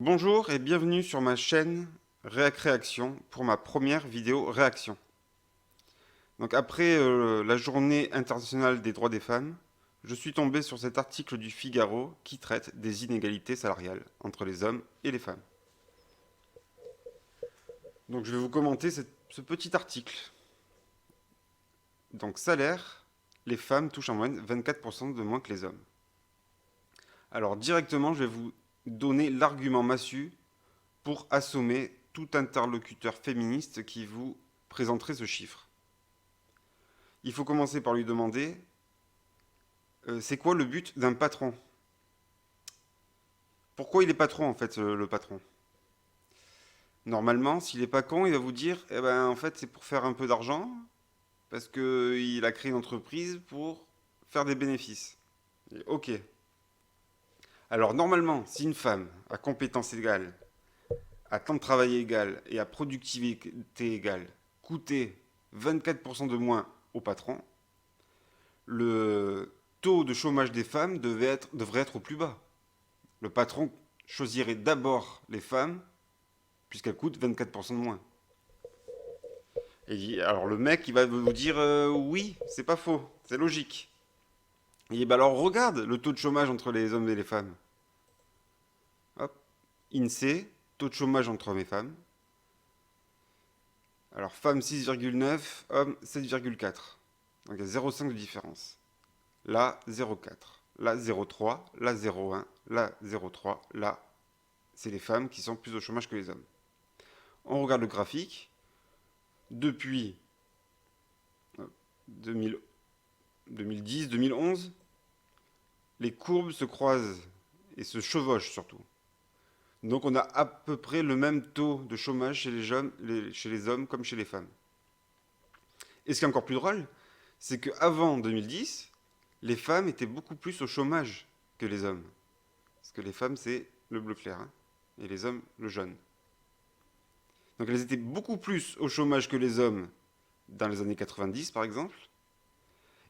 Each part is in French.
Bonjour et bienvenue sur ma chaîne Réac-Réaction pour ma première vidéo réaction. Donc après la journée internationale des droits des femmes, je suis tombé sur cet article du Figaro qui traite des inégalités salariales entre les hommes et les femmes. Donc je vais vous commenter ce petit article. Donc salaire, les femmes touchent en moyenne 24% de moins que les hommes. Alors directement, je vais vous donner l'argument massu pour assommer tout interlocuteur féministe qui vous présenterait ce chiffre. Il faut commencer par lui demander c'est quoi le but d'un patron? Pourquoi il est patron en fait, le patron? Normalement, s'il est pas con, il va vous dire eh ben en fait c'est pour faire un peu d'argent parce que il a créé une entreprise pour faire des bénéfices. Et ok. Alors normalement, si une femme à compétences égales, à temps de travail égal et à productivité égale coûtait 24% de moins au patron, le taux de chômage des femmes devrait être au plus bas. Le patron choisirait d'abord les femmes, puisqu'elles coûtent 24% de moins. Et alors le mec, il va vous dire oui, c'est pas faux, c'est logique. Il dit bah alors regarde le taux de chômage entre les hommes et les femmes. Hop, INSEE, taux de chômage entre hommes et femmes. Alors femmes 6,9, hommes 7,4. Donc il y a 0,5 de différence. Là 0,4. Là 0,3. Là 0,1. Là 0,3. Là, c'est les femmes qui sont plus au chômage que les hommes. On regarde le graphique. Depuis 2010-2011, les courbes se croisent et se chevauchent surtout. Donc on a à peu près le même taux de chômage chez les hommes comme chez les femmes. Et ce qui est encore plus drôle, c'est qu'avant 2010, les femmes étaient beaucoup plus au chômage que les hommes. Parce que les femmes, c'est le bleu clair, hein, et les hommes, le jaune. Donc elles étaient beaucoup plus au chômage que les hommes dans les années 90, par exemple.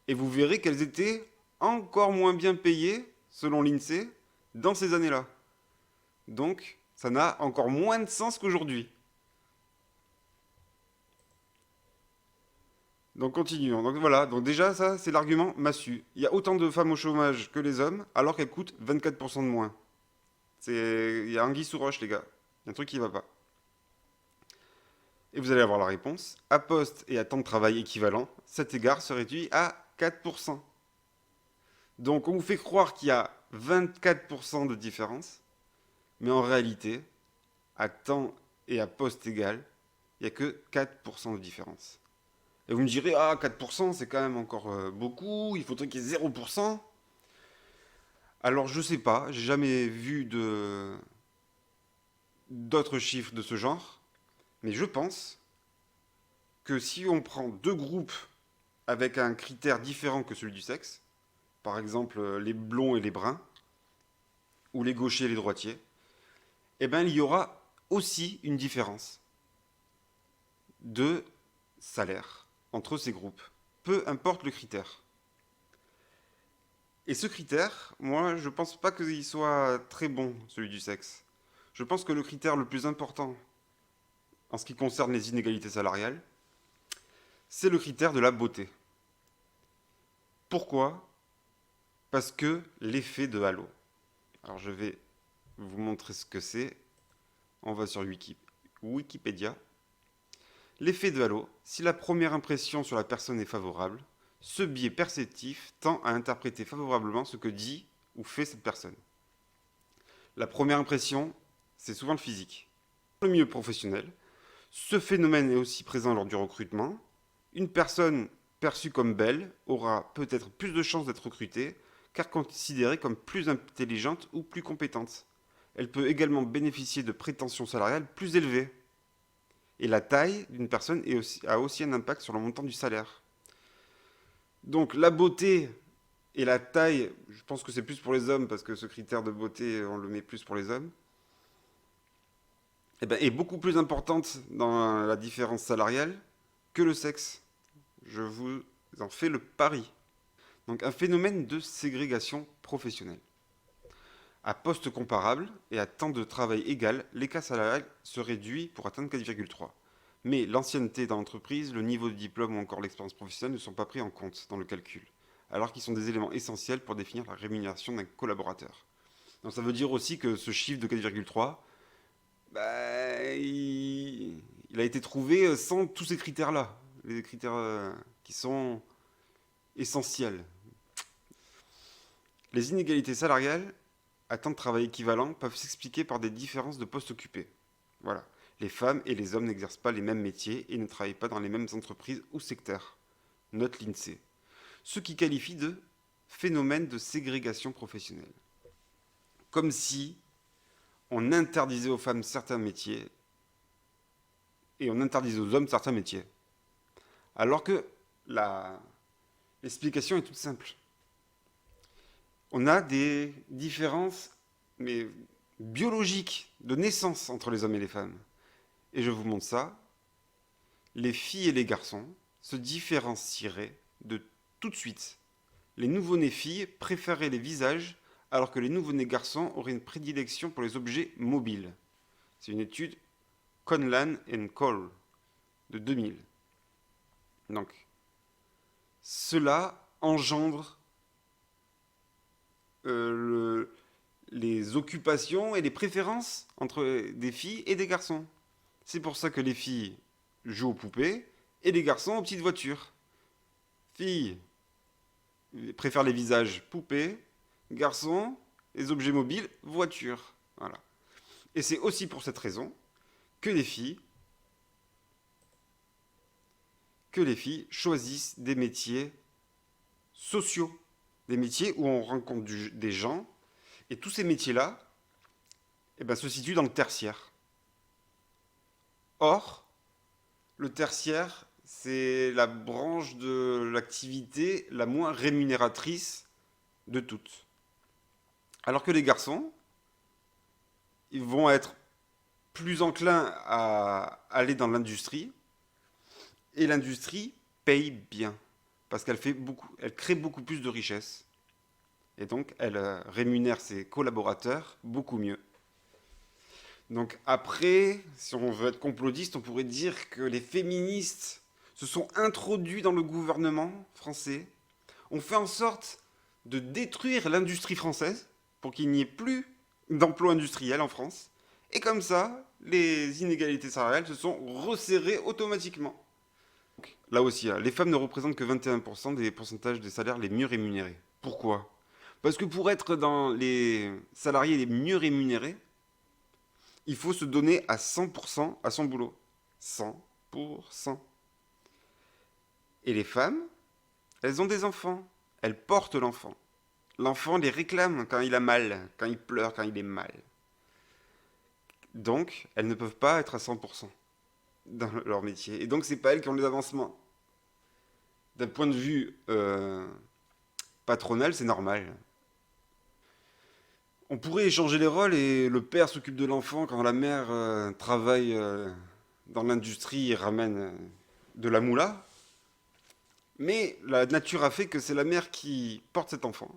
Et vous verrez qu'elles étaient encore moins bien payées, selon l'INSEE, dans ces années-là. Donc, ça n'a encore moins de sens qu'aujourd'hui. Donc, continuons. Donc, voilà. Donc, déjà, ça, c'est l'argument massu. Il y a autant de femmes au chômage que les hommes, alors qu'elles coûtent 24% de moins. Il y a anguille sous roche, les gars. Il y a un truc qui ne va pas. Et vous allez avoir la réponse. À poste et à temps de travail équivalent, cet égard se réduit à 4%. Donc, on vous fait croire qu'il y a 24% de différence, mais en réalité, à temps et à poste égal, il n'y a que 4% de différence. Et vous me direz, ah, 4%, c'est quand même encore beaucoup, il faudrait qu'il y ait 0%. Alors, je sais pas, j'ai jamais vu d'autres chiffres de ce genre, mais je pense que si on prend deux groupes avec un critère différent que celui du sexe, par exemple les blonds et les bruns, ou les gauchers et les droitiers, eh bien il y aura aussi une différence de salaire entre ces groupes, peu importe le critère. Et ce critère, moi, je pense pas qu'il soit très bon, celui du sexe. Je pense que le critère le plus important en ce qui concerne les inégalités salariales, c'est le critère de la beauté. Pourquoi? Parce que l'effet de halo. Alors je vais vous montrer ce que c'est. On va sur Wikipédia. L'effet de halo, si la première impression sur la personne est favorable, ce biais perceptif tend à interpréter favorablement ce que dit ou fait cette personne. La première impression, c'est souvent le physique. Dans le milieu professionnel, ce phénomène est aussi présent lors du recrutement. Une personne perçue comme belle aura peut-être plus de chances d'être recrutée car considérée comme plus intelligente ou plus compétente. Elle peut également bénéficier de prétentions salariales plus élevées. Et la taille d'une personne a aussi un impact sur le montant du salaire. Donc la beauté et la taille, je pense que c'est plus pour les hommes parce que ce critère de beauté, on le met plus pour les hommes, est beaucoup plus importante dans la différence salariale que le sexe. Je vous en fais le pari. Donc un phénomène de ségrégation professionnelle. À poste comparable et à temps de travail égal, l'écart salarial se réduit pour atteindre 4,3. Mais l'ancienneté dans l'entreprise, le niveau de diplôme ou encore l'expérience professionnelle ne sont pas pris en compte dans le calcul, alors qu'ils sont des éléments essentiels pour définir la rémunération d'un collaborateur. Donc ça veut dire aussi que ce chiffre de 4,3, il a été trouvé sans tous ces critères-là, les critères qui sont essentiels. Les inégalités salariales à temps de travail équivalent peuvent s'expliquer par des différences de postes occupés. Voilà. Les femmes et les hommes n'exercent pas les mêmes métiers et ne travaillent pas dans les mêmes entreprises ou secteurs. Note l'INSEE. Ce qui qualifie de phénomène de ségrégation professionnelle. Comme si on interdisait aux femmes certains métiers et on interdisait aux hommes certains métiers. Alors que l'explication est toute simple. On a des différences mais biologiques de naissance entre les hommes et les femmes. Et je vous montre ça. Les filles et les garçons se différencieraient de tout de suite. Les nouveau-nés filles préféreraient les visages alors que les nouveau-nés garçons auraient une prédilection pour les objets mobiles. C'est une étude Conlan and Cole de 2000. Donc, cela engendre les occupations et les préférences entre des filles et des garçons. C'est pour ça que les filles jouent aux poupées et les garçons aux petites voitures. Filles préfèrent les visages poupées, garçons les objets mobiles voitures. Voilà. Et c'est aussi pour cette raison que les filles choisissent des métiers sociaux, des métiers où on rencontre des gens, et tous ces métiers-là se situent dans le tertiaire. Or, le tertiaire, c'est la branche de l'activité la moins rémunératrice de toutes. Alors que les garçons, ils vont être plus enclins à aller dans l'industrie, et l'industrie paye bien, parce qu'elle crée beaucoup plus de richesses, et donc elle rémunère ses collaborateurs beaucoup mieux. Donc après, si on veut être complotiste, on pourrait dire que les féministes se sont introduits dans le gouvernement français, ont fait en sorte de détruire l'industrie française pour qu'il n'y ait plus d'emplois industriels en France. Et comme ça, les inégalités salariales se sont resserrées automatiquement. Donc, là aussi, les femmes ne représentent que 21% des pourcentages des salaires les mieux rémunérés. Pourquoi? Parce que pour être dans les salariés les mieux rémunérés, il faut se donner à 100% à son boulot. 100%. Et les femmes, elles ont des enfants. Elles portent l'enfant. L'enfant les réclame quand il a mal, quand il pleure, quand il est mal. Donc, elles ne peuvent pas être à 100% dans leur métier. Et donc, c'est pas elles qui ont les avancements. D'un point de vue patronal, c'est normal. On pourrait échanger les rôles et le père s'occupe de l'enfant quand la mère travaille dans l'industrie et ramène de la moula. Mais la nature a fait que c'est la mère qui porte cet enfant.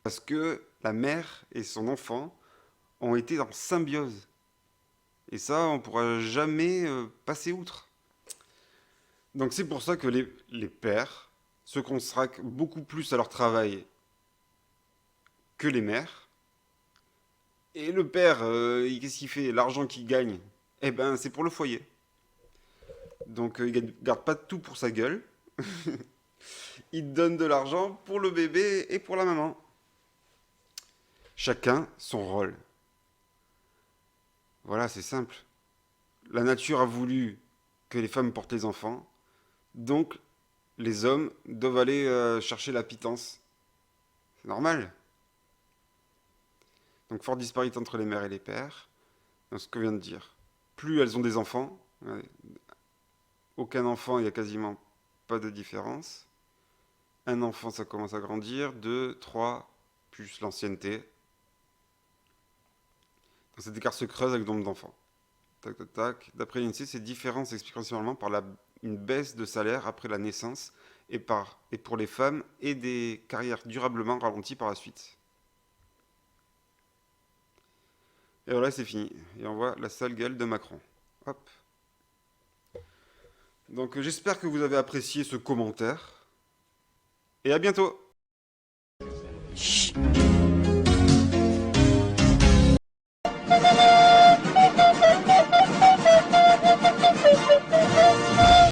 Parce que la mère et son enfant ont été en symbiose. Et ça, on ne pourra jamais passer outre. Donc c'est pour ça que les pères se consacrent beaucoup plus à leur travail que les mères. Et le père, qu'est-ce qu'il fait? L'argent qu'il gagne, eh ben, c'est pour le foyer. Donc il ne garde pas tout pour sa gueule. Il donne de l'argent pour le bébé et pour la maman. Chacun son rôle. Voilà, c'est simple. La nature a voulu que les femmes portent les enfants, donc les hommes doivent aller chercher la pitance. C'est normal. Donc forte disparité entre les mères et les pères, dans ce que je viens de dire. Plus elles ont des enfants, aucun enfant, il n'y a quasiment pas de différence. Un enfant, ça commence à grandir, 2, 3, plus l'ancienneté. Donc cet écart se creuse avec le nombre d'enfants. Tac, tac, tac. D'après l'INSEE, ces différences s'expliquent principalement par une baisse de salaire après la naissance et pour les femmes et des carrières durablement ralenties par la suite. Et voilà, c'est fini. Et on voit la sale gueule de Macron. Hop. Donc j'espère que vous avez apprécié ce commentaire. Et à bientôt!